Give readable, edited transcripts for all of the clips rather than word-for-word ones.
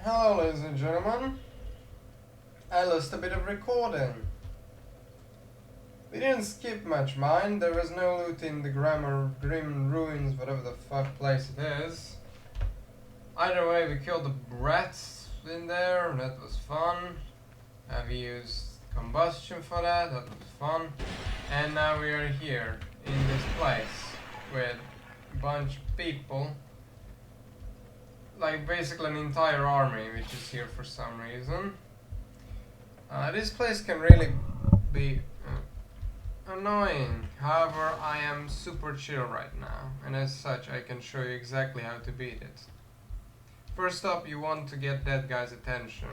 Hello, ladies and gentlemen. I lost a bit of recording. We didn't skip much, mind. There was no loot in the Grim Ruins, whatever the fuck place it is. Either way, we killed the rats in there. That was fun. We used combustion for that. That was fun. And now we are here in this place with a bunch of people. Like basically an entire army which is here for some reason. This place can really be annoying. However, I am super chill right now, and as such I can show you exactly how to beat it. First up, you want to get that guy's attention.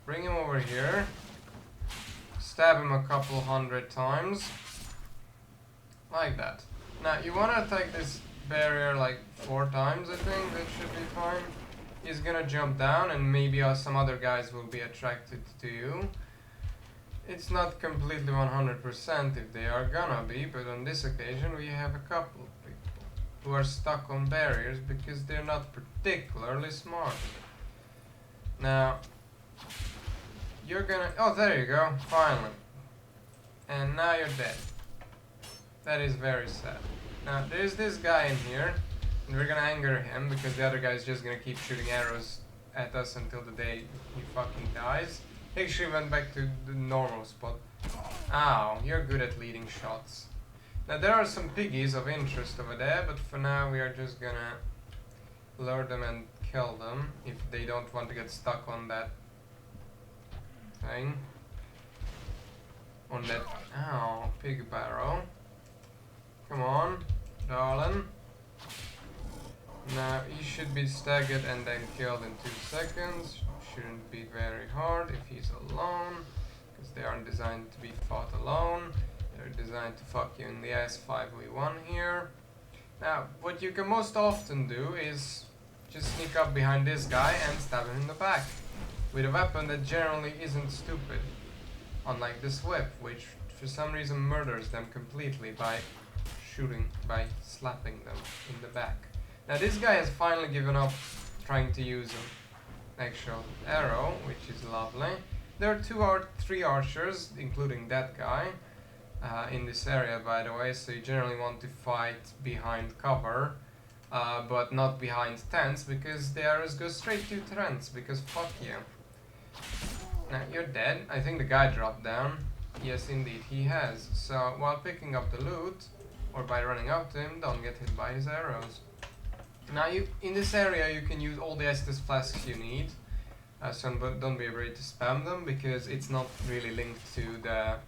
Bring him over here. Stab him a couple hundred times. Like that. Now you want to attack this barrier like 4 times, I think. That should be fine. He's gonna jump down and maybe some other guys will be attracted to you. It's not completely 100% if they are gonna be, but on this occasion we have a couple of people who are stuck on barriers because they're not particularly smart. Now, you're gonna... Oh, there you go, finally. And now you're dead. That is very sad. Now, there's this guy in here. And we're gonna anger him because the other guy is just gonna keep shooting arrows at us until the day he fucking dies. He actually went back to the normal spot. Ow, you're good at leading shots. Now there are some piggies of interest over there, but for now we are just gonna lure them and kill them if they don't want to get stuck on that thing. On that, ow, pig barrow. Come on, darling. Now, he should be staggered and then killed in 2 seconds. Shouldn't be very hard if he's alone, because they aren't designed to be fought alone. They're designed to fuck you in the ass 5v1 here. Now, what you can most often do is just sneak up behind this guy and stab him in the back. With a weapon that generally isn't stupid. Unlike this whip, which for some reason murders them completely by slapping them in the back. Now this guy has finally given up trying to use an actual arrow, which is lovely. There are 3 archers, including that guy, in this area, by the way, so you generally want to fight behind cover, but not behind tents, because the arrows go straight to tents, because fuck you. Now you're dead. I think the guy dropped down. Yes, indeed, he has. So while picking up the loot, or by running up to him, don't get hit by his arrows. Now, in this area, you can use all the Estus flasks you need, so don't be afraid to spam them, because it's not really linked to the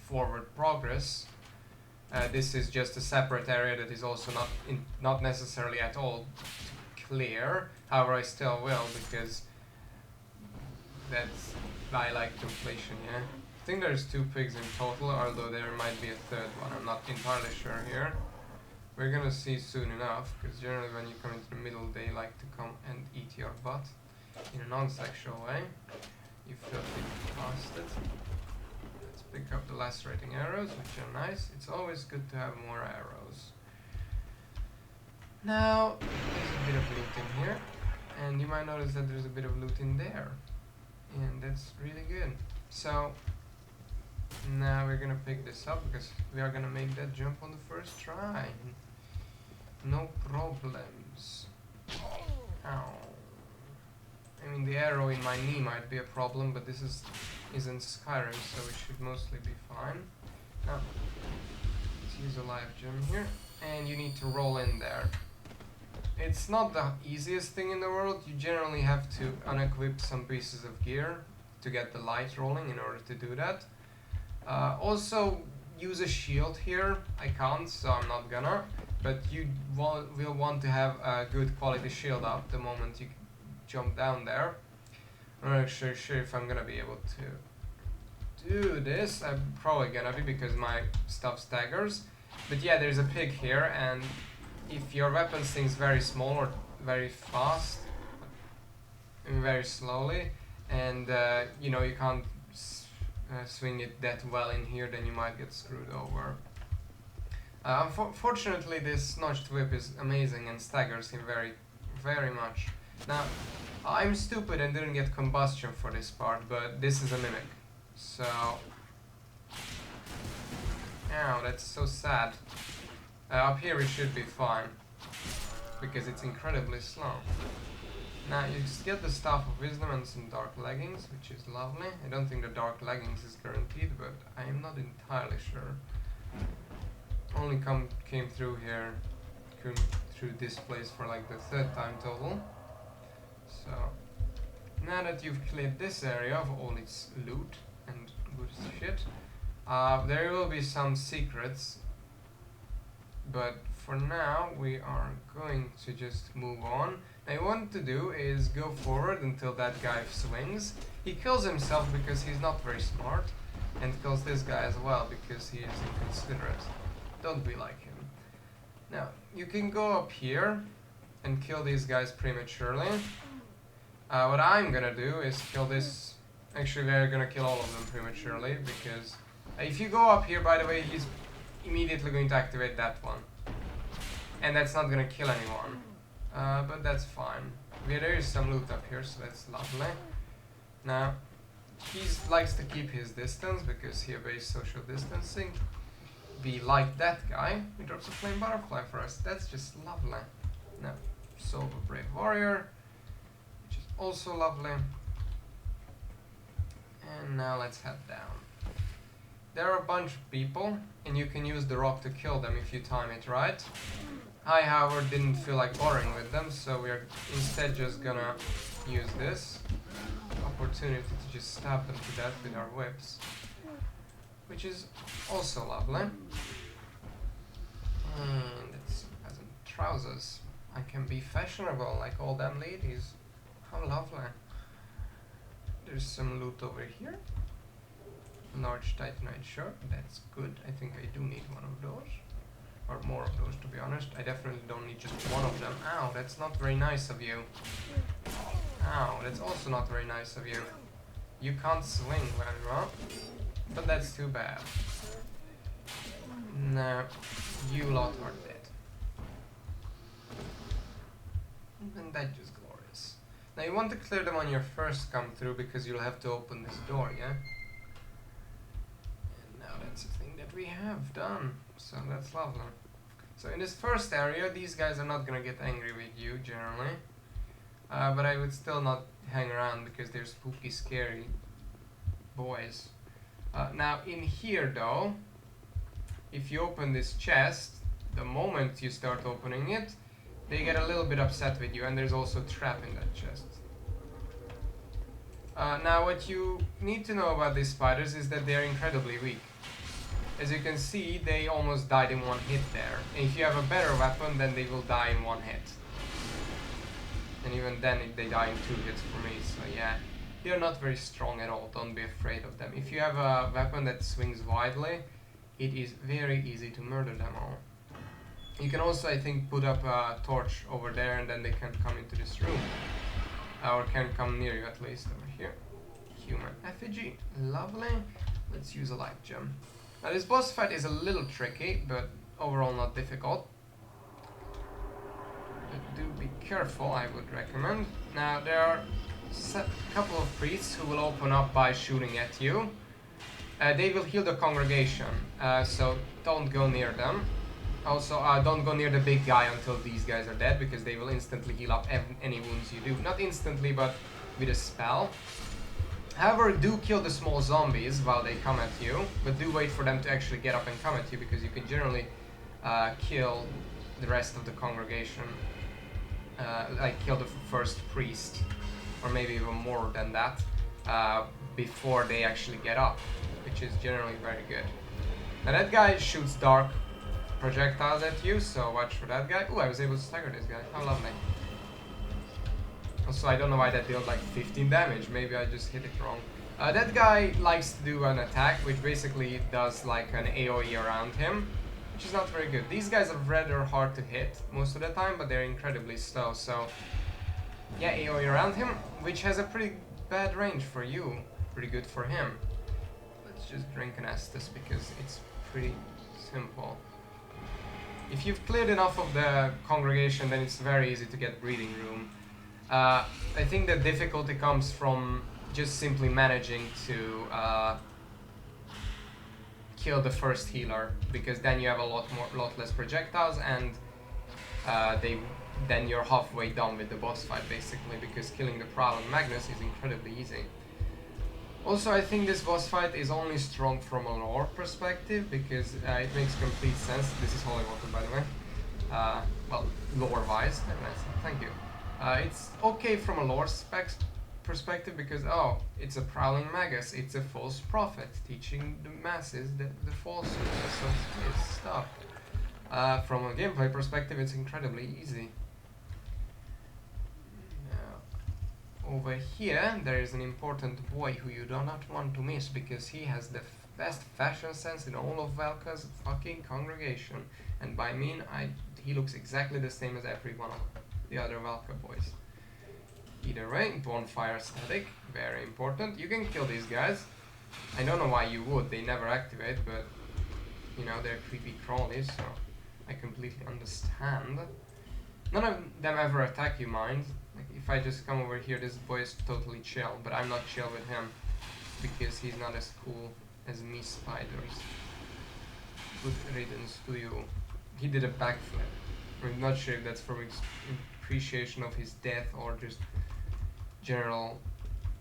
forward progress. This is just a separate area that is also not necessarily at all clear. However, I still will, because I like completion, yeah? I think there's 2 pigs in total, although there might be a 3rd one, I'm not entirely sure here. We're gonna see soon enough, because generally when you come into the middle they like to come and eat your butt in a non-sexual way. You filthy bastard. Let's pick up the lacerating arrows, which are nice. It's always good to have more arrows. Now, there's a bit of loot in here, and you might notice that there's a bit of loot in there. And that's really good. So, now we're gonna pick this up, because we are gonna make that jump on the first try. No problems. Ow. I mean, the arrow in my knee might be a problem, but this isn't Skyrim, so it should mostly be fine. Now, let's use a live gem here, and you need to roll in there. It's not the easiest thing in the world. You generally have to unequip some pieces of gear to get the light rolling in order to do that. Also, use a shield here. I can't, so I'm not gonna. But you will want to have a good quality shield up the moment you jump down there. I'm not actually sure if I'm gonna be able to do this. I'm probably gonna be, because my stuff staggers. But yeah, there's a pig here, and if your weapon sinks very small or very fast, very slowly, and you know, you can't swing it that well in here, then you might get screwed over. Unfortunately, this notched whip is amazing and staggers him very much. Now, I'm stupid and didn't get combustion for this part, but this is a mimic. So... Ow, that's so sad. Up here it should be fine, because it's incredibly slow. Now you just get the Staff of Wisdom and some Dark Leggings, which is lovely. I don't think the Dark Leggings is guaranteed, but I am not entirely sure. Only came through here, came through this place for like the 3rd time total. So, now that you've cleared this area of all its loot and good shit, there will be some secrets, but for now we are going to just move on. Now what I want to do is go forward until that guy swings. He kills himself because he's not very smart, and kills this guy as well because he is inconsiderate. Don't be like him. Now, you can go up here and kill these guys prematurely. What I'm gonna do is kill this... Actually, we're gonna kill all of them prematurely, because if you go up here, by the way, he's immediately going to activate that one. And that's not gonna kill anyone. But that's fine. There is some loot up here, so that's lovely. Now, he likes to keep his distance, because he obeys social distancing. Be like that guy, he drops a flame butterfly for us. That's just lovely. Now, Soul of a Brave Warrior, which is also lovely. And now let's head down. There are a bunch of people, and you can use the rock to kill them if you time it right. I, however, didn't feel like bothering with them, so we're instead just gonna use this opportunity to just stab them to death with our whips, which is also lovely. And it's peasant trousers. I can be fashionable like all them ladies. How lovely. There's some loot over here. Large titanite shirt, that's good. I think I do need one of those. Or more of those, to be honest. I definitely don't need just one of them. Ow, that's not very nice of you. Ow, that's also not very nice of you. You can't swing very well, but that's too bad. No, you lot are dead. And that's just glorious. Now you want to clear them on your first come through, because you'll have to open this door, yeah? And now that's a thing that we have done, so that's lovely. So in this first area, these guys are not gonna get angry with you, generally. But I would still not hang around, because they're spooky, scary boys. Now in here though, if you open this chest, the moment you start opening it, they get a little bit upset with you, and there's also a trap in that chest. Now what you need to know about these spiders is that they are incredibly weak. As you can see, they almost died in one hit there. And if you have a better weapon, then they will die in one hit. And even then they die in 2 hits for me, so yeah. They're not very strong at all, don't be afraid of them. If you have a weapon that swings widely, it is very easy to murder them all. You can also, I think, put up a torch over there, and then they can't come into this room. Or can come near you at least, over here. Human effigy, lovely. Let's use a light gem. Now this boss fight is a little tricky, but overall not difficult. But do be careful, I would recommend. Now there are a couple of priests who will open up by shooting at you. They will heal the congregation, so don't go near them. Also, don't go near the big guy until these guys are dead, because they will instantly heal up any wounds you do. Not instantly, but with a spell. However, do kill the small zombies while they come at you, but do wait for them to actually get up and come at you, because you can generally kill the rest of the congregation. Like kill the first priest, or maybe even more than that, before they actually get up, which is generally very good. Now that guy shoots dark projectiles at you, so watch for that guy. Ooh, I was able to stagger this guy. How lovely. Also, I don't know why that dealt like 15 damage. Maybe I just hit it wrong. That guy likes to do an attack, which basically does like an AoE around him, which is not very good. These guys are rather hard to hit most of the time, but they're incredibly slow. So, yeah, AoE around him, which has a pretty bad range for you. Pretty good for him. Let's just drink an Estus, because it's pretty simple. If you've cleared enough of the congregation, then it's very easy to get breathing room. I think the difficulty comes from just simply managing to kill the first healer, because then you have a lot less projectiles, and then you're halfway done with the boss fight basically, because killing the Prowling Magnus is incredibly easy. Also, I think this boss fight is only strong from a lore perspective, because it makes complete sense. This is holy water, by the way. Well, lore-wise, thank you. It's okay from a lore perspective, because it's a Prowling Magus, it's a false prophet teaching the masses the falsehoods of his stuff. From a gameplay perspective, it's incredibly easy. Over here, there is an important boy who you do not want to miss, because he has the best fashion sense in all of Velka's fucking congregation. And by mean, he looks exactly the same as every one of the other Velka boys. Either way, bonfire static, very important. You can kill these guys. I don't know why you would, they never activate, but you know, they're creepy crawlies, so I completely understand. None of them ever attack you, mind. Like, if I just come over here, this boy is totally chill, but I'm not chill with him, because he's not as cool as me spiders. Good riddance to you. He did a backflip. I'm not sure if that's from appreciation of his death or just general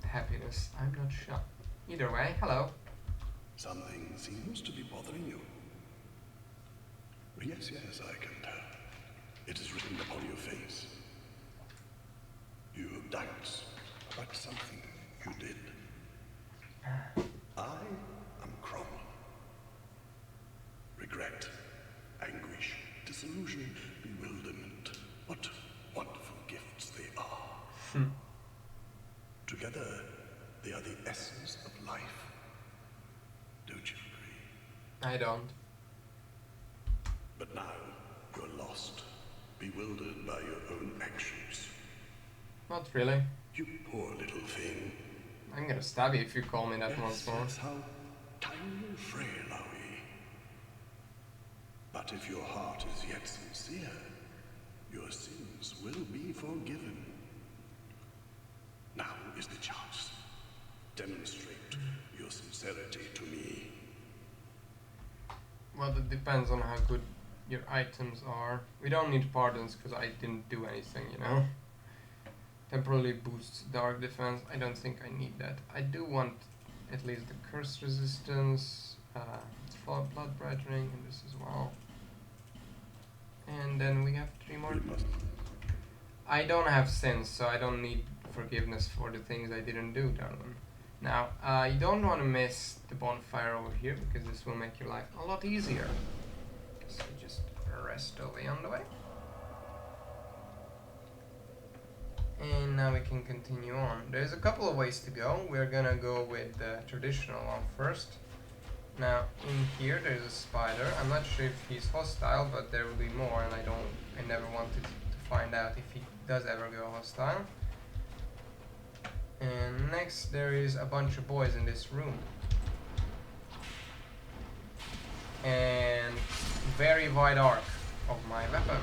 happiness. I'm not sure. Either way, hello. Something seems to be bothering you. Yes, I can tell. It is written upon your face. You have doubts about something you did. I am Cromwell. Regret, anguish, disillusion, bewilderment. What wonderful gifts they are. Together, they are the essence of life. Don't you agree? I don't. But now, you're lost, bewildered by your own actions. Not really. You poor little thing. I'm gonna stab you if you call me that once more. Yes, how tiny and frail are we. But if your heart is yet sincere, your sins will be forgiven. Now is the chance. Demonstrate your sincerity to me. Well, it depends on how good your items are. We don't need pardons, because I didn't do anything, you know? Temporarily boosts dark defense. I don't think I need that. I do want at least the curse resistance, blood brightening, and this as well. And then we have 3 more. I don't have sins, so I don't need forgiveness for the things I didn't do, darling. Now, you don't want to miss the bonfire over here, because this will make your life a lot easier. So just rest away on the way. And now we can continue on. There's a couple of ways to go. We're gonna go with the traditional one first. Now, in here there's a spider. I'm not sure if he's hostile, but there will be more, and I never wanted to find out if he does ever go hostile. And next there is a bunch of boys in this room. And very wide arc of my weapon.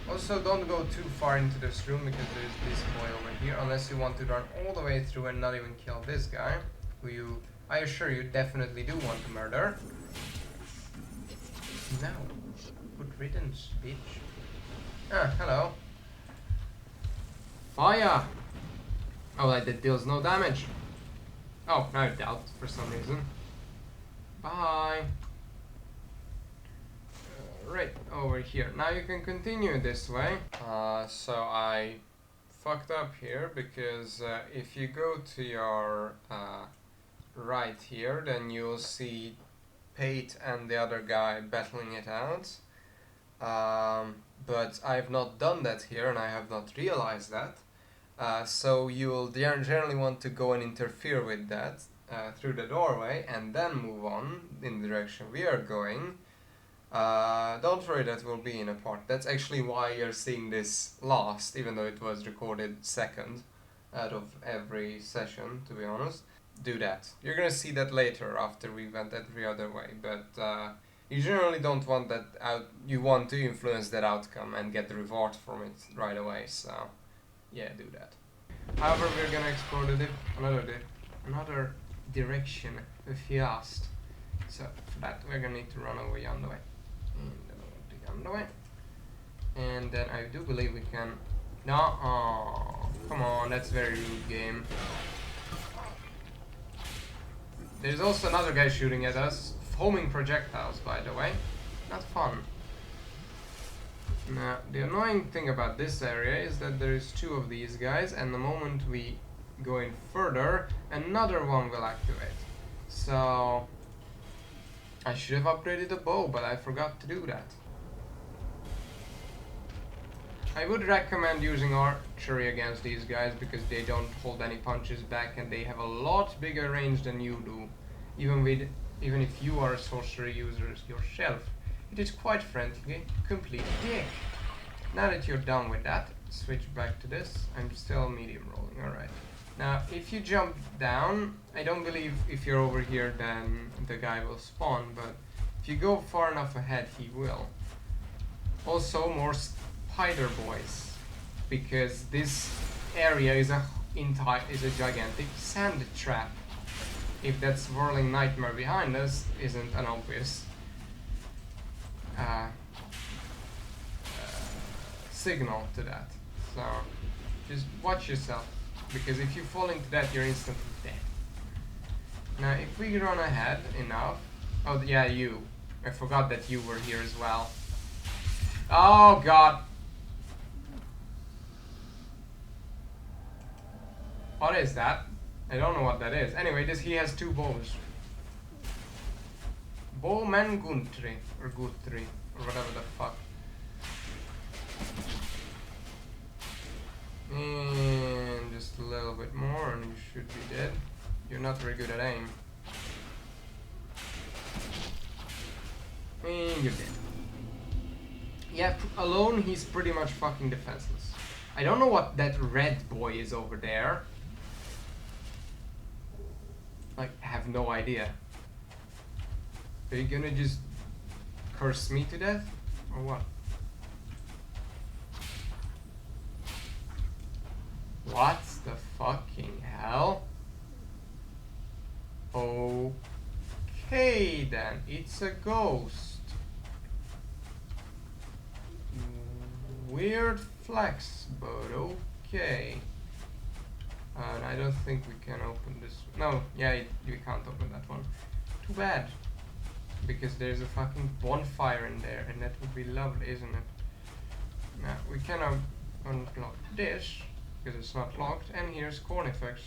Also, don't go too far into this room, because there's this boy over here, unless you want to run all the way through and not even kill this guy, who I assure you definitely do want to murder. No. Good riddance, bitch. Ah, hello. Fire! Oh, that deals no damage. Oh, now it dealt for some reason. Bye. Right, over here. Now you can continue this way. So I fucked up here, because if you go to your right here, then you'll see Pate and the other guy battling it out. But I've not done that here, and I have not realized that. So you'll generally want to go and interfere with that through the doorway, and then move on in the direction we are going. Don't worry, that will be in a part. That's actually why you're seeing this last, even though it was recorded second out of every session, to be honest. Do that. You're gonna see that later after we went every other way, but you generally don't want that out. You want to influence that outcome and get the reward from it right away, so Yeah, do that. However, we're gonna explore another direction fast. So for that, we're gonna need to run over yonder way, and then over to yonder way, and then I do believe we can. No, oh, come on, that's very rude, game. There's also another guy shooting at us, foaming projectiles, by the way. Not fun. Now, the annoying thing about this area is that there's two of these guys, and the moment we go in further, another one will activate. So I should have upgraded the bow, but I forgot to do that. I would recommend using archery against these guys because they don't hold any punches back and they have a lot bigger range than you do. Even if you are a sorcery user yourself, it is quite frankly complete dick. Now that you're done with that, switch back to this. I'm still medium rolling, alright. Now, if you jump down, I don't believe if you're over here then the guy will spawn, but if you go far enough ahead, he will. Also, more spider boys, because this area is a gigantic sand trap. If that swirling nightmare behind us isn't an obvious signal to that. So just watch yourself, because if you fall into that, you're instantly dead. Now, if we run ahead enough, oh yeah, you. I forgot that you were here as well. Oh god. What is that? I don't know what that is. Anyway, he has two bows. Bowman Guntry, or Guthrie, or whatever the fuck. And just a little bit more and you should be dead. You're not very good at aim. And you're dead. Yeah, alone he's pretty much fucking defenseless. I don't know what that red boy is over there. Like, I have no idea. Are you gonna just curse me to death? Or what? What the fucking hell? Okay then, it's a ghost. Weird flex, but okay. And I don't think we can open this. No, yeah, you can't open that one. Too bad. Because there's a fucking bonfire in there, and that would be lovely, isn't it? Now, we cannot unlock this, because it's not locked, and here's Cornifex.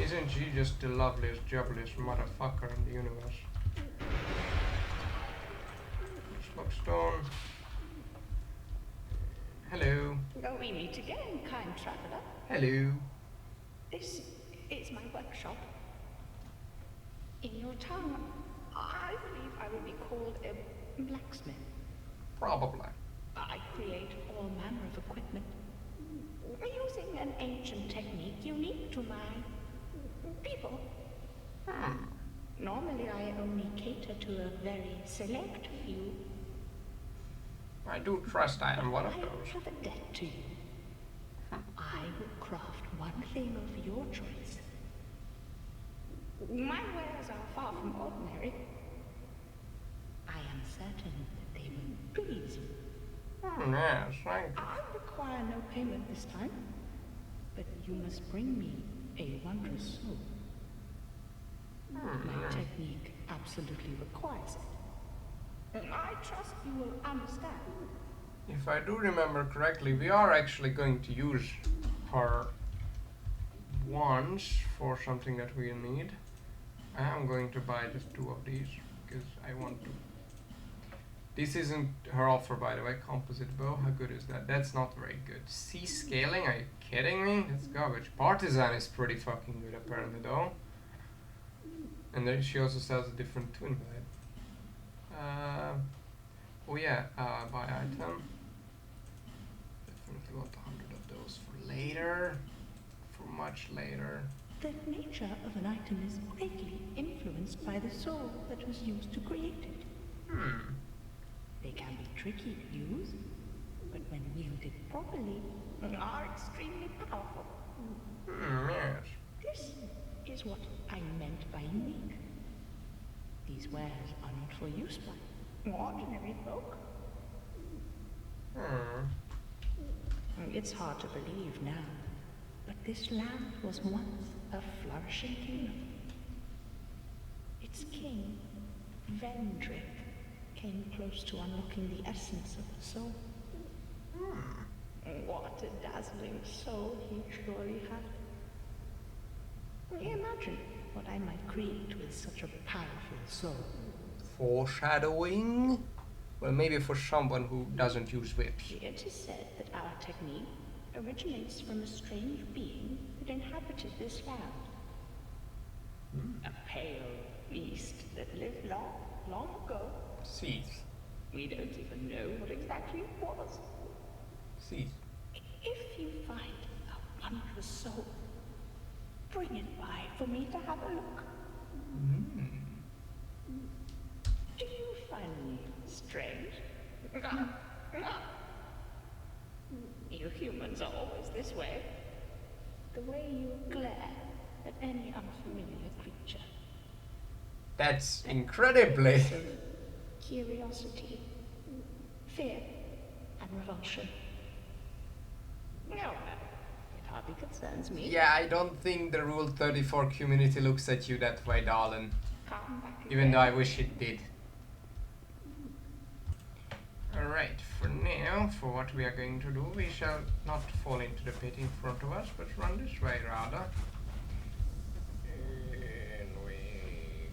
Isn't she just the loveliest, jubbliest motherfucker in the universe? Blightstone. Hello. Oh, we meet again, kind traveller. Hello. This is my workshop. In your town, I believe I will be called a blacksmith. Probably. I create all manner of equipment, using an ancient technique unique to my people. Normally, I only cater to a very select few. I do trust I am one of I those. have a debt to you. I will craft one thing of your choice. My wares are far from ordinary. I am certain that they will please you. Yes, thank you. I require no payment this time, but you must bring me a wondrous soul. My technique absolutely requires it. I trust you will understand. If I do remember correctly, we are actually going to use her once for something that we need. I am going to buy just 2 of these because I want to. This isn't her offer, by the way. Composite bow, how good is that? That's not very good. C scaling, are you kidding me? That's garbage. Partisan is pretty fucking good apparently though. And then she also sells a different twin blade. Oh yeah, buy item. Definitely want 100 of those for later. For much later. The nature of an item is greatly influenced by the soul that was used to create it. They can be tricky to use, but when wielded properly, are extremely powerful. Yes. This is what I meant by unique. These wares are not for use by ordinary folk. It's hard to believe now, but this land was once a flourishing kingdom. Its king, Vendrick, came close to unlocking the essence of the soul. What a dazzling soul he surely had. Imagine what I might create with such a powerful soul. Foreshadowing? Well, maybe for someone who doesn't use whips. It is said that our technique originates from a strange being that inhabited this land. A pale beast that lived long, long ago. Seeds. We don't even know what exactly it was. Seeds. If you find a wondrous soul, bring it by for me to have a look. Do you find me strange? You humans are always this way. The way you glare at any unfamiliar creature. That's incredibly. Curiosity, fear, and revulsion. No, it hardly concerns me. Yeah, I don't think the Rule 34 community looks at you that way, darling. Come back Even again. though I wish it did. Alright, for now, for what we are going to do, we shall not fall into the pit in front of us, but run this way rather. In we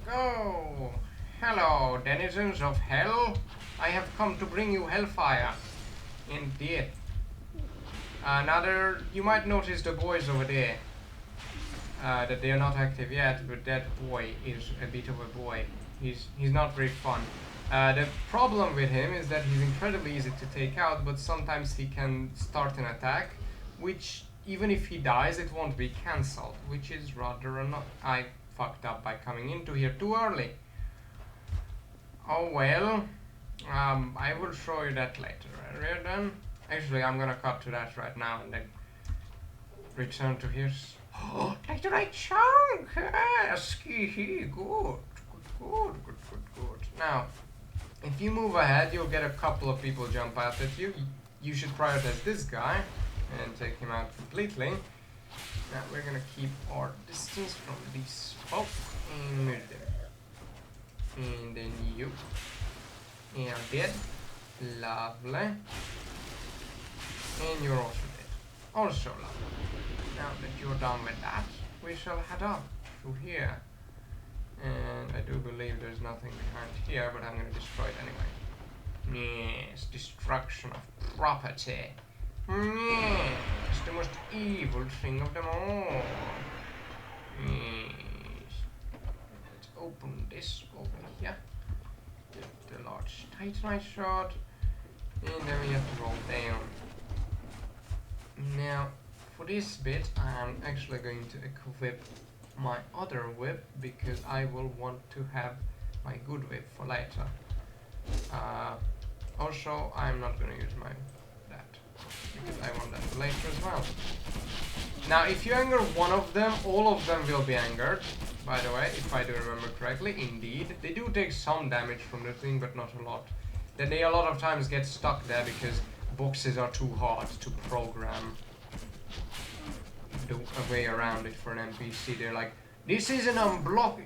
go! Hello, denizens of hell! I have come to bring you hellfire. Indeed. You might notice the boys over there. That they are not active yet, but that boy is a bit of a boy. He's not very fun. The problem with him is that he's incredibly easy to take out, but sometimes he can start an attack, which even if he dies, it won't be cancelled, which is rather annoying. I fucked up by coming into here too early. Oh well, I will show you that later. Are you done? Actually, I'm gonna cut to that right now and then return to here. Oh, take the right chunk! Yes, good. Now, if you move ahead, you'll get a couple of people jump out at you. You should prioritize this guy and take him out completely. Now, we're gonna keep our distance from these folk and move them. And then you. And dead. Lovely. And you're also dead. Also lovely. Now that you're done with that, we shall head up through here. And I do believe there's nothing behind here, but I'm going to destroy it anyway. Yes, destruction of property. Yes, the most evil thing of them all. Yes. Let's open this over here. Get the large titanite shot. And then we have to roll down. Now, for this bit, I'm actually going to equip my other whip because I will want to have my good whip for later. Also, I'm not going to use that because I want that for later as well. Now, if you anger one of them, all of them will be angered. By the way, if I do remember correctly, indeed, they do take some damage from the thing, but not a lot. Then they a lot of times get stuck there because boxes are too hard to program a way around it for an NPC. They're like, this is an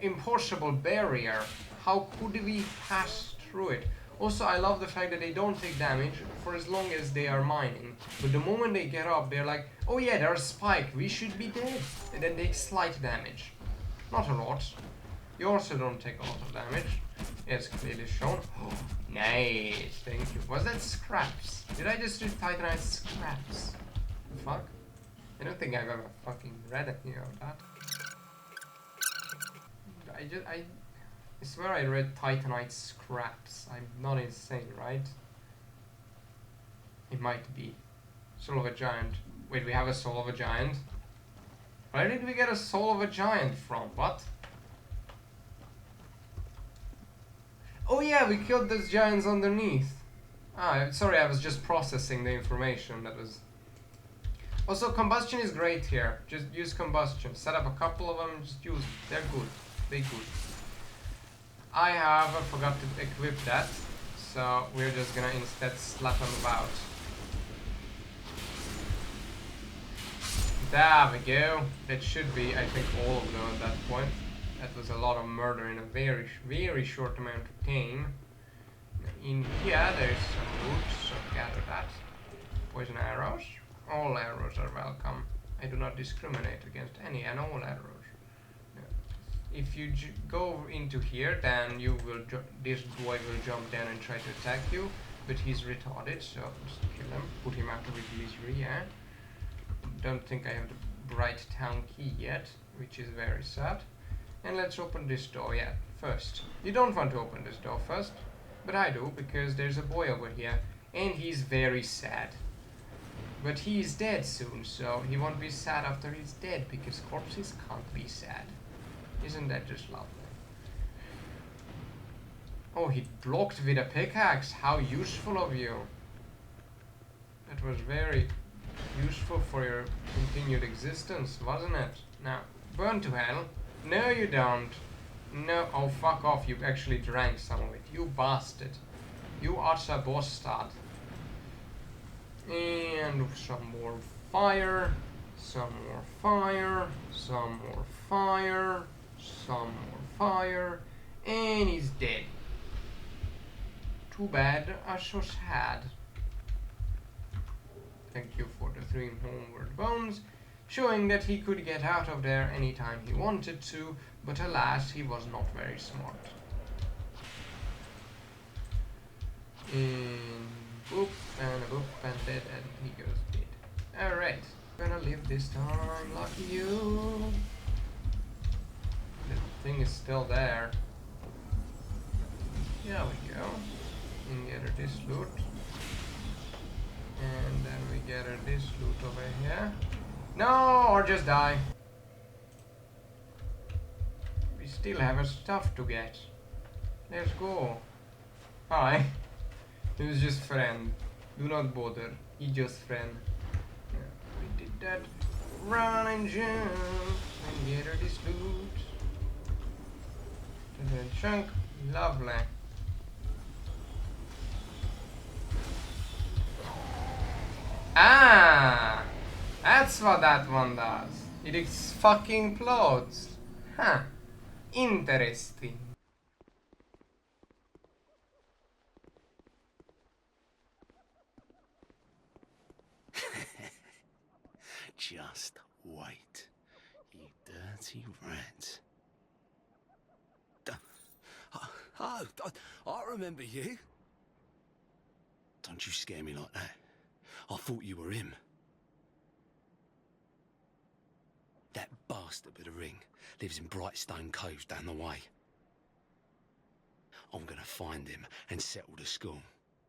impossible barrier. How could we pass through it? Also, I love the fact that they don't take damage for as long as they are mining. But the moment they get up, they're like, oh yeah, there's a spike, we should be dead. And then they take slight damage. Not a lot. You also don't take a lot of damage. It's clearly shown. Oh, nice, thank you. Was that scraps? Did I just do Titanite scraps? The fuck? I don't think I've ever fucking read anything of that. I swear I read Titanite scraps. I'm not insane, right? It might be. Soul of a Giant. Wait, we have a Soul of a Giant? Where did we get a Soul of a Giant from? What? Oh yeah, we killed those giants underneath. Sorry, I was just processing the information that was... Also, combustion is great here. Just use combustion. Set up a couple of them, just use... They're good. They're good. I forgot to equip that, so we're just gonna instead slap them about. There we go. That should be, I think, all of them at that point. That was a lot of murder in a very, very short amount of time. In here, there's some wood, so gather that. Poison arrows. All arrows are welcome. I do not discriminate against any and all arrows. If you go into here, then you will this boy will jump down and try to attack you, but he's retarded, so just kill him, put him out of his misery. Yeah. Don't think I have the bright town key yet, which is very sad. And let's open this door. Yeah, first. You don't want to open this door first, but I do because there's a boy over here, and he's very sad. But he's dead soon, so he won't be sad after he's dead because corpses can't be sad. Isn't that just lovely? Oh, he blocked with a pickaxe. How useful of you. That was very useful for your continued existence, wasn't it? Now, burn to hell. No, you don't. No, oh, fuck off. You actually drank some of it. You bastard. You utter bastard. And some more fire. Some more fire. Some more fire. Some more fire, and he's dead. Too bad, so sad. Thank you for the 3 homeward bones, showing that he could get out of there anytime he wanted to, but alas, he was not very smart. And boop, and a boop, and dead, and he goes dead. Alright, gonna live this time, lucky you. The thing is still there. There we go. And get her this loot. And then we get her this loot over here. No, or just die. We still have our stuff to get. Let's go. Hi. He was just friend. Do not bother. He just friend. Yeah, we did that. Run and jump and get her this loot. Chunk, lovely. Ah, that's what that one does. It fucking explodes. Huh. Interesting. Just wait, you dirty rat. I remember you. Don't you scare me like that. I thought you were him. That bastard with the ring lives in Blightstone Cove down the way. I'm gonna find him and settle the score.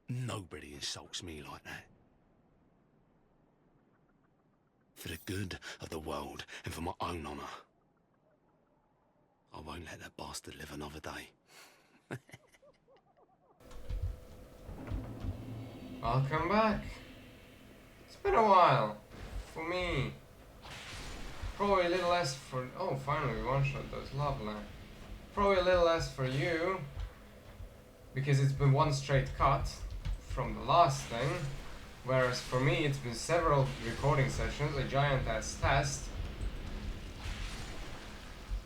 Nobody insults me like that. For the good of the world and for my own honour. I won't let that bastard live another day. Welcome back. It's been a while. For me. Probably a little less for... Oh, finally we one-shot those. Lovely. Probably a little less for you. Because it's been one straight cut from the last thing. Whereas for me it's been several recording sessions, a giant ass test.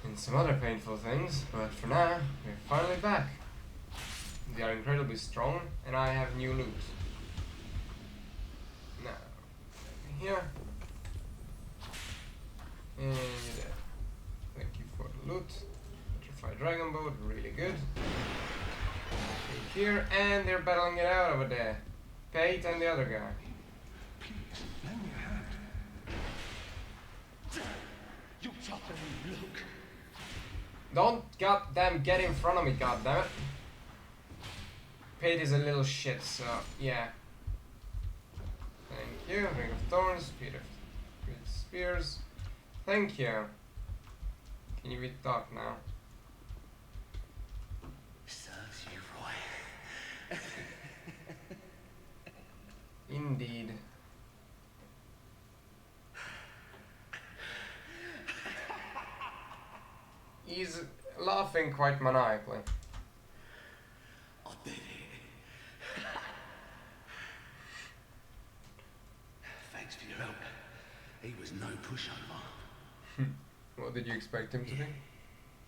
And some other painful things. But for now, we're finally back. They are incredibly strong and I have new loot. Now, here. And you're there. Thank you for the loot. Butterfly Dragon Boat, really good. Take here, and they're battling it out over there. Pate and the other guy. Please, lend me a hand. You toughen, look. Don't goddamn get in front of me, goddammit. Pate is a little shit, so yeah. Thank you. Ring of Thorns, Speed of Spears. Thank you. Can you talk now? Serves you right. Indeed. He's laughing quite maniacally. I did it. Thanks for your help. He was no pushover. What did you expect him to be?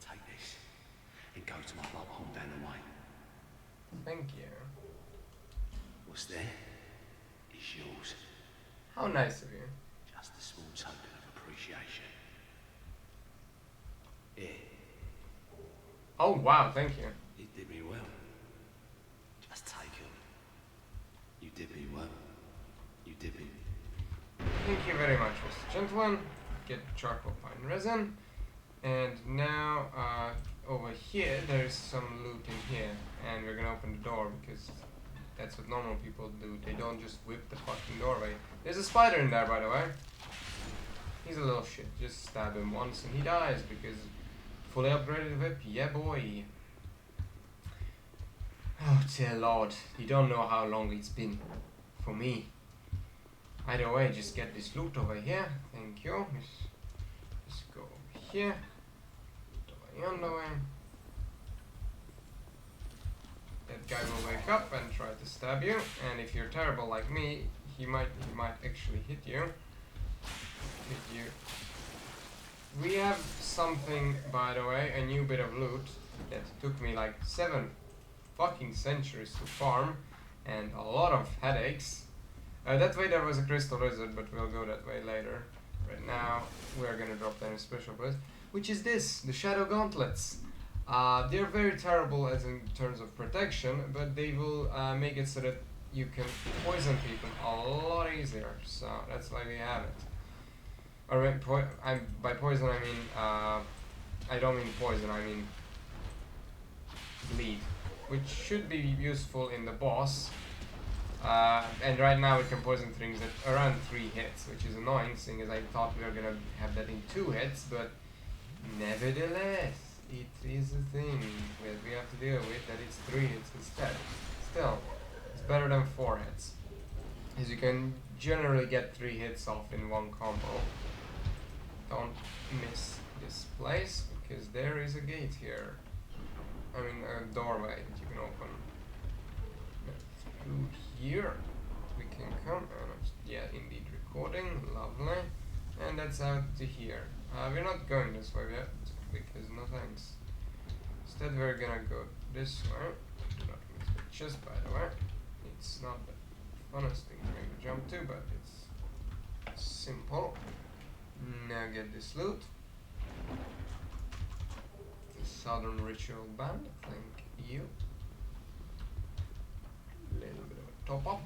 Take this and go to my love home down the way. Thank you. What's there is yours. How nice of you. Just a small token of appreciation. Here, Oh wow, thank you. you did me well. Just take it. You did me well. You did me. Thank you very much, Mr. Gentleman. Get charcoal pine resin. And now, over here, there's some loot in here. And we're gonna open the door because that's what normal people do. They don't just whip the fucking doorway. There's a spider in there, by the way. He's a little shit. Just stab him once and he dies because fully upgraded whip. Yeah, boy. Oh, dear Lord. You don't know how long it's been for me. Either way, just get this loot over here. Thank you. Just go over here. Loot over the other way. That guy will wake up and try to stab you. And if you're terrible like me, he might actually hit you. We have something, by the way, a new bit of loot that took me like 7 fucking centuries to farm and a lot of headaches. That way there was a crystal lizard, but we'll go that way later. Right now, we're gonna drop down a special place, which is this, the Shadow Gauntlets. They're very terrible as in terms of protection, but they will make it so that you can poison people a lot easier. So that's why we have it. Or by poison I mean, I don't mean poison, I mean bleed, which should be useful in the boss. And right now it can poison things at around 3 hits, which is annoying, seeing as I thought we were gonna have that in 2 hits, but nevertheless, it is a thing that we have to deal with, that it's 3 hits instead. Still, it's better than 4 hits, as you can generally get 3 hits off in one combo. Don't miss this place, because there is a gate here. I mean, a doorway that you can open. Through here we can come, yeah, indeed, recording, lovely. And that's out to here. We're not going this way yet, because no thanks. Instead we're gonna go this way. Do not miss the chest, by the way. It's not the funnest thing to make the jump to, but it's simple. Now get this loot. The Southern Ritual Band, thank you. Little bit of a top up.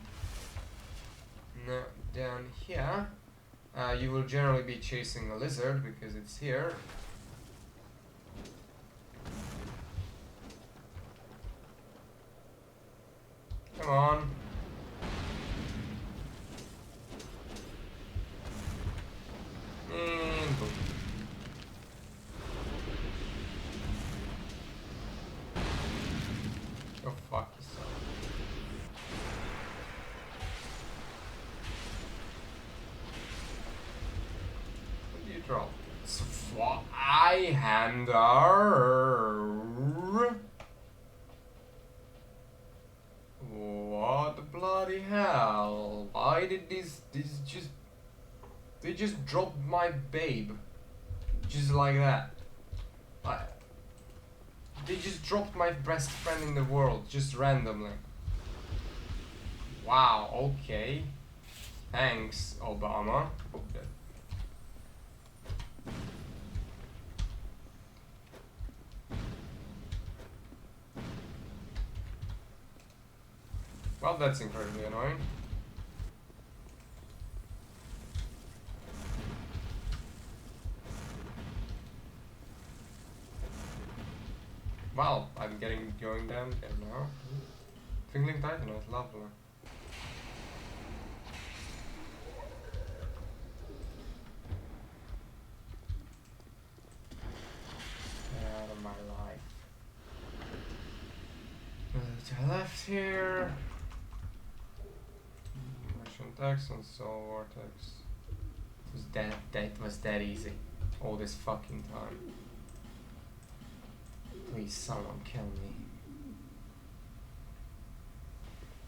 Now down here, you will generally be chasing a lizard because it's here. Come on. And boom. Go fuck yourself. What do you drop? Hander. What the bloody hell? Why did this just... They just dropped my babe. Just like that. They just dropped my best friend in the world, just randomly. Wow, okay. Thanks, Obama. Well, that's incredibly annoying. Wow, I'm going down there now. Twinkling Titanite, lovely. Get out of my life. To the left here. vortex and soul vortex. That was that easy. All this fucking time. Please, someone kill me.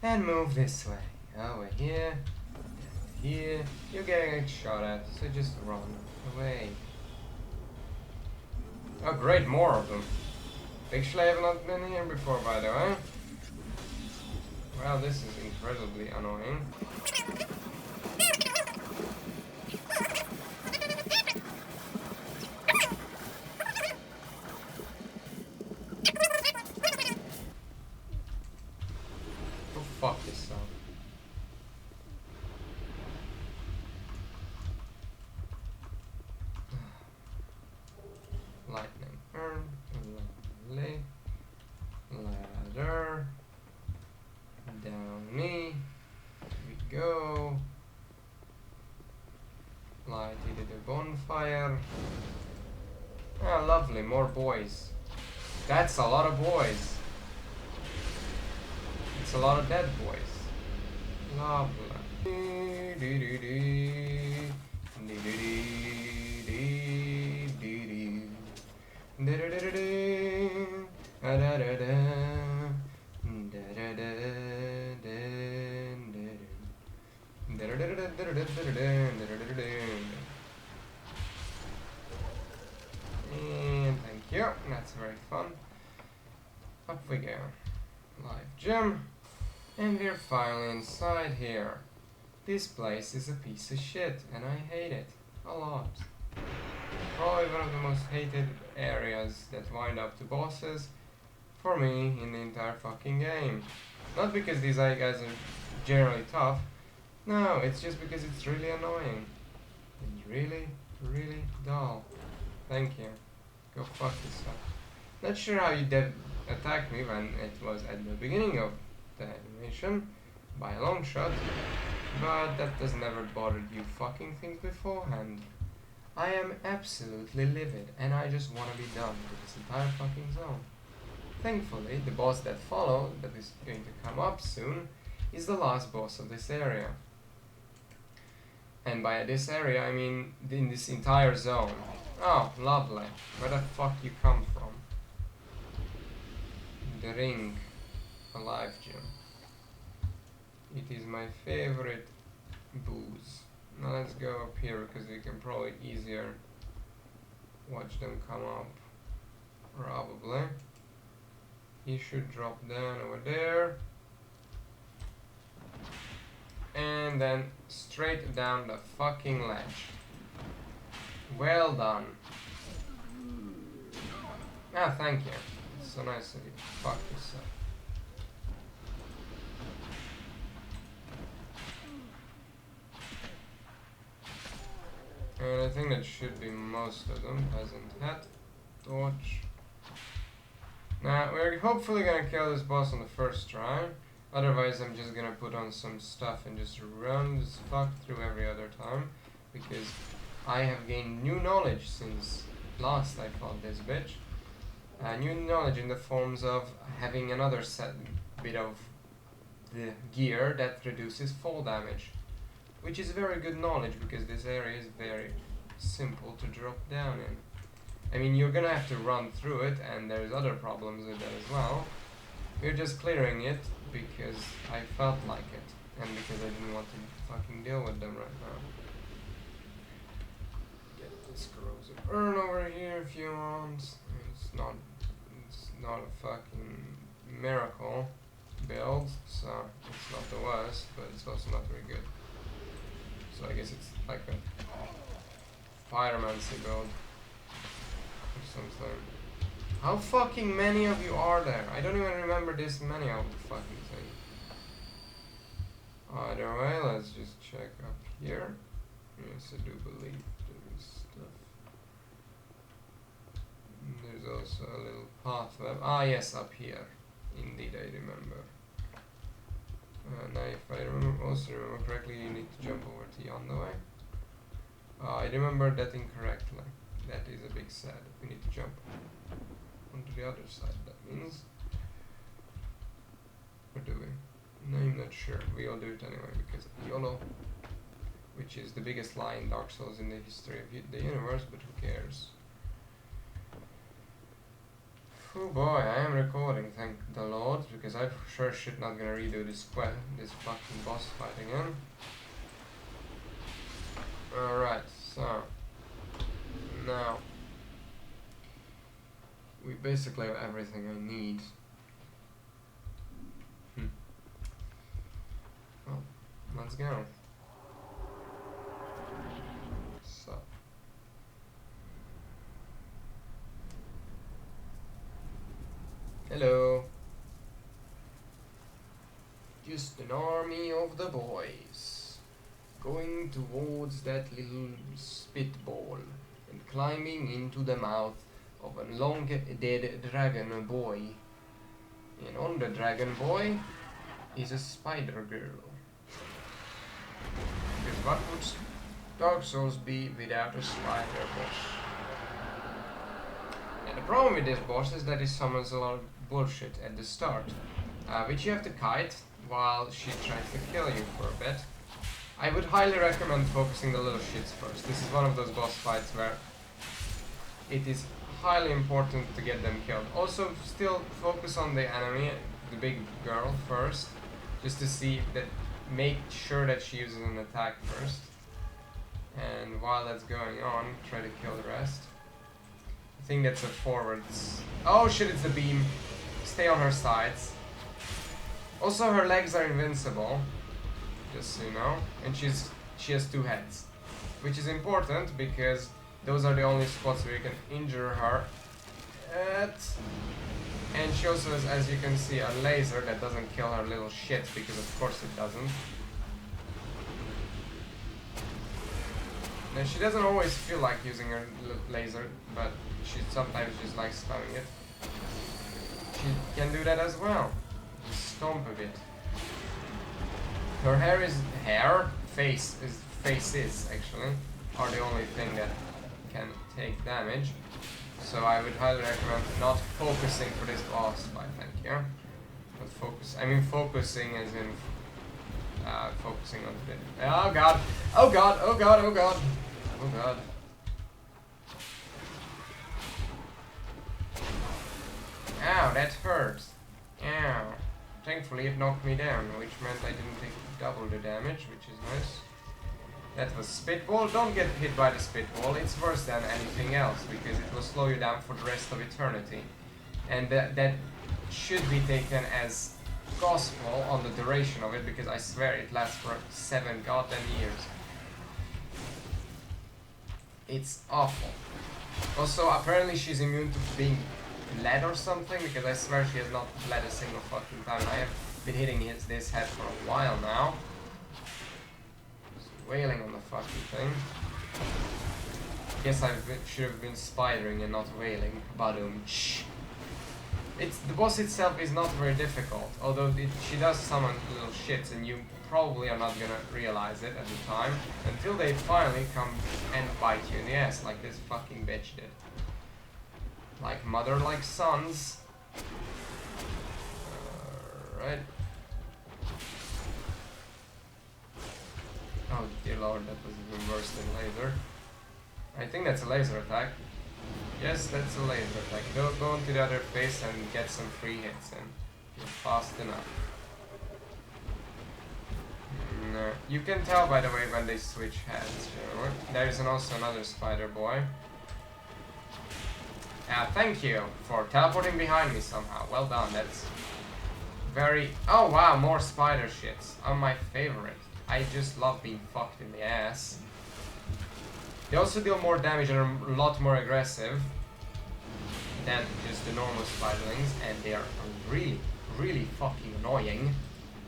And move this way. Over here. Here. You're getting shot at, so just run away. Oh great, more of them. Actually, I have not been here before, by the way. Well, this is incredibly annoying. Go fuck yourself. Lightning urn, lovely. Ladder. Down me. We go. Lighted a bonfire. Ah, lovely, more boys. That's a lot of boys. It's a lot of dead boys. Lovely. And thank you, that's very fun. Up we go. Live gym. And we're finally inside here. This place is a piece of shit, and I hate it a lot. Probably one of the most hated areas that wind up to bosses for me in the entire fucking game. Not because these guys are generally tough, no, it's just because it's really annoying. And really, really dull. Thank you. Go fuck yourself. Not sure how you attacked me when it was at the beginning of the animation, by a long shot, but that has never bothered you fucking things beforehand. I am absolutely livid, and I just want to be done with this entire fucking zone. Thankfully, the boss that follows, that is going to come up soon, is the last boss of this area. And by this area, I mean in this entire zone. Oh, lovely. Where the fuck you come from? The ring. A live gym. It is my favorite booze. Now let's go up here because we can probably easier watch them come up. Probably. He should drop down over there. And then straight down the fucking ledge. Well done. Ah, thank you. It's so nice of you. Fuck yourself. And I think that should be most of them. Peasant hat, torch. Now, we're hopefully gonna kill this boss on the first try. Otherwise, I'm just gonna put on some stuff and just run this fuck through every other time. Because I have gained new knowledge since last I fought this bitch. New knowledge in the forms of having another bit of the gear that reduces fall damage. Which is very good knowledge because this area is very simple to drop down in. I mean, you're gonna have to run through it, and there's other problems with that as well. We're just clearing it because I felt like it, and because I didn't want to fucking deal with them right now. Get this corrosive urn over here if you want. It's not a fucking miracle build, so it's not the worst, but it's also not very good. So I guess it's like a pyromancy build or something. How fucking many of you are there? I don't even remember this many of the fucking thing. Either way, let's just check up here. Yes, I do believe there is stuff. There's also a little pathway. Ah yes, up here. Indeed, I remember. Now if I also remember correctly, you need to jump over to yonder way. I remember that incorrectly. That is a big sad. We need to jump onto the other side, that means. Or do we? No, I'm not sure. We'll do it anyway because YOLO, which is the biggest lie in Dark Souls in the history of the universe, but who cares? Oh boy, I am recording, thank the Lord, because I for sure should not gonna redo this fucking boss fight again. Alright, so now we basically have everything I need. Well, let's go. So hello. Just an army of the boys going towards that little spitball and climbing into the mouth of a long dead dragon boy. And on the dragon boy is a spider girl. Because what would Dark Souls be without a spider boss? And the problem with this boss is that he summons a lot of bullshit at the start, which you have to kite while she tries to kill you for a bit. I would highly recommend focusing the little shits first. This is one of those boss fights where it is highly important to get them killed. Also, still focus on the enemy, the big girl first, just to see that, make sure that she uses an attack first. And while that's going on, try to kill the rest. I think that's a forwards. Oh shit, it's the beam. Stay on her sides. Also, her legs are invincible, just so you know, and she has two heads, which is important because those are the only spots where you can injure her at. And she also has, as you can see, a laser that doesn't kill her little shit, because of course it doesn't. Now she doesn't always feel like using her laser, but she sometimes just likes spamming it. She can do that as well. Just stomp a bit. Her faces actually are the only thing that can take damage. So I would highly recommend not focusing for this boss fight, thank you. Not focus, I mean focusing as in focusing on the... Oh god! Oh god! Oh god! Oh god! Oh god. Ow, that hurts. Ow. Thankfully it knocked me down, which meant I didn't take double the damage, which is nice. That was spitball. Don't get hit by the spitball. It's worse than anything else because it will slow you down for the rest of eternity. And that should be taken as gospel on the duration of it, because I swear it lasts for 7 goddamn years. It's awful. Also, apparently she's immune to being bled or something, because I swear she has not bled a single fucking time. I have been hitting this head for a while now. Wailing on the fucking thing. Guess I should have been spidering and not wailing. Badum. The boss itself is not very difficult, although she does summon little shits, and you probably are not gonna realize it at the time until they finally come and bite you in the ass, like this fucking bitch did. Like mother, like sons. Alright. Oh dear lord, that was even worse than laser. I think that's a laser attack. Yes, that's a laser attack. Go into the other face and get some free hits in. You're fast enough. No. You can tell, by the way, when they switch heads. You know? There is also another spider boy. Thank you for teleporting behind me somehow. Well done, that's very... Oh wow, more spider shits. Oh, my favorite. I just love being fucked in the ass. They also deal more damage and are a lot more aggressive than just the normal spiderlings, and they are really, really fucking annoying.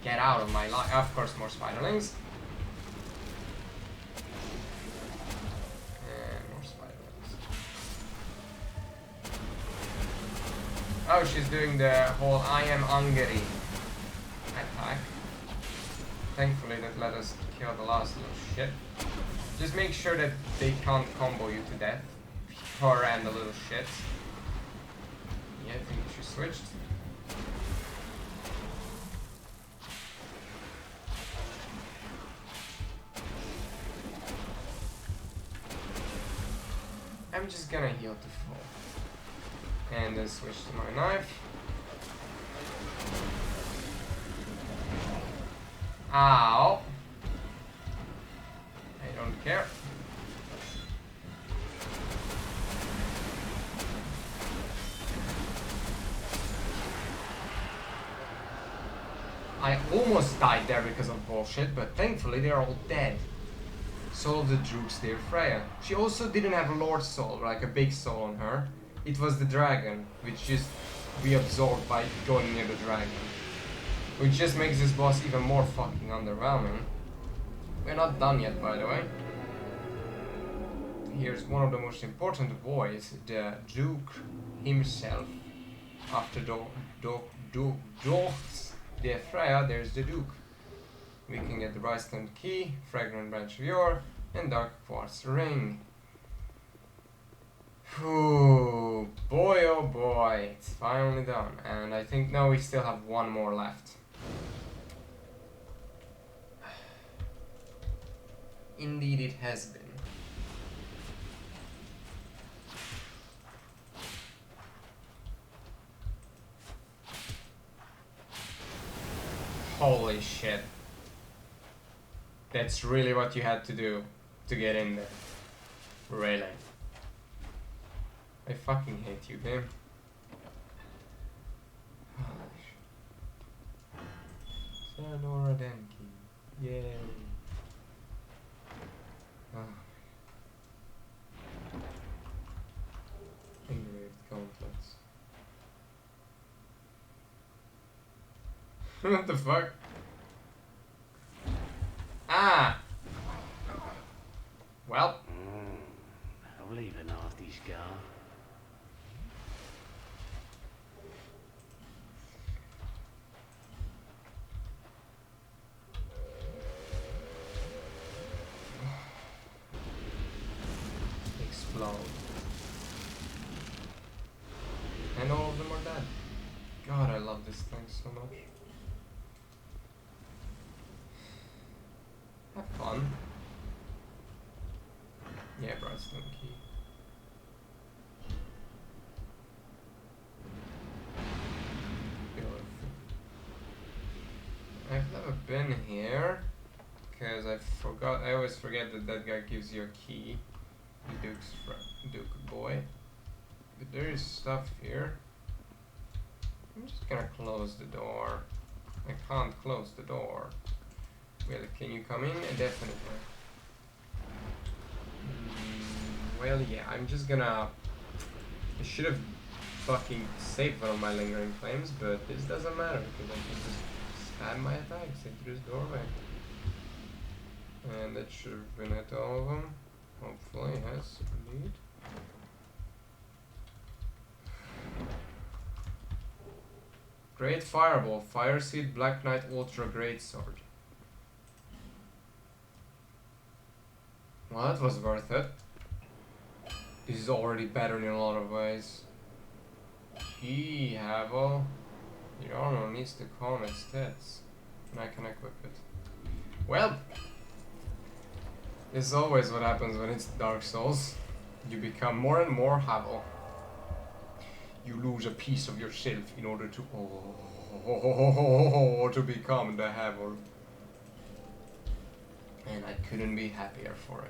Get out of my life. Of course, more spiderlings. And more spiderlings. Oh, she's doing the whole I am Angry attack. Thankfully that let us kill the last little shit. Just make sure that they can't combo you to death. Her and the little shits. Yeah, I think she switched. just gonna heal to full. And then switch to my knife. Ow! I don't care. I almost died there because of bullshit, but thankfully they're all dead. Soul of the Druke's dear Freya. She also didn't have a Lord Soul, like a big soul on her. It was the dragon, which just reabsorbed by going near the dragon. Which just makes this boss even more fucking underwhelming. We're not done yet, by the way. Here's one of the most important boys, the Duke himself. After Duke's dear Freya, there's the Duke. We can get the Blightstone key, fragrant branch of yore, and dark quartz ring. Whew, boy oh boy, it's finally done. And I think now we still have one more left. Indeed it has been. Holy shit. That's really what you had to do to get in there. Really. I fucking hate you, game. Senora Denki. Yay. Oh. Engraved gauntlets. What the fuck? Ah! Well. I'll leave a nasty scar. Explode. And all of them are dead. God, I love this thing so much. Have fun. Yeah, Blightstone key. I've never been here because I always forget that that guy gives you a key. The Duke boy. But there is stuff here. I'm just gonna close the door. I can't close the door. Well, can you come in? Definitely. Well, yeah, I'm just gonna... I should have fucking saved one of my lingering flames, but this doesn't matter because I can just stab my attacks into this doorway. And that should have been at all of them. Hopefully, yes, indeed. Great Fireball, Fire Seed, Black Knight, Ultra Great Sword. Well, that was worth it. This is already better in a lot of ways. Gee, Havel. Your armor needs to calm its stats. And I can equip it. Well, this is always what happens when it's Dark Souls. You become more and more Havel. You lose a piece of yourself in order to to become the Havel. And I couldn't be happier for it.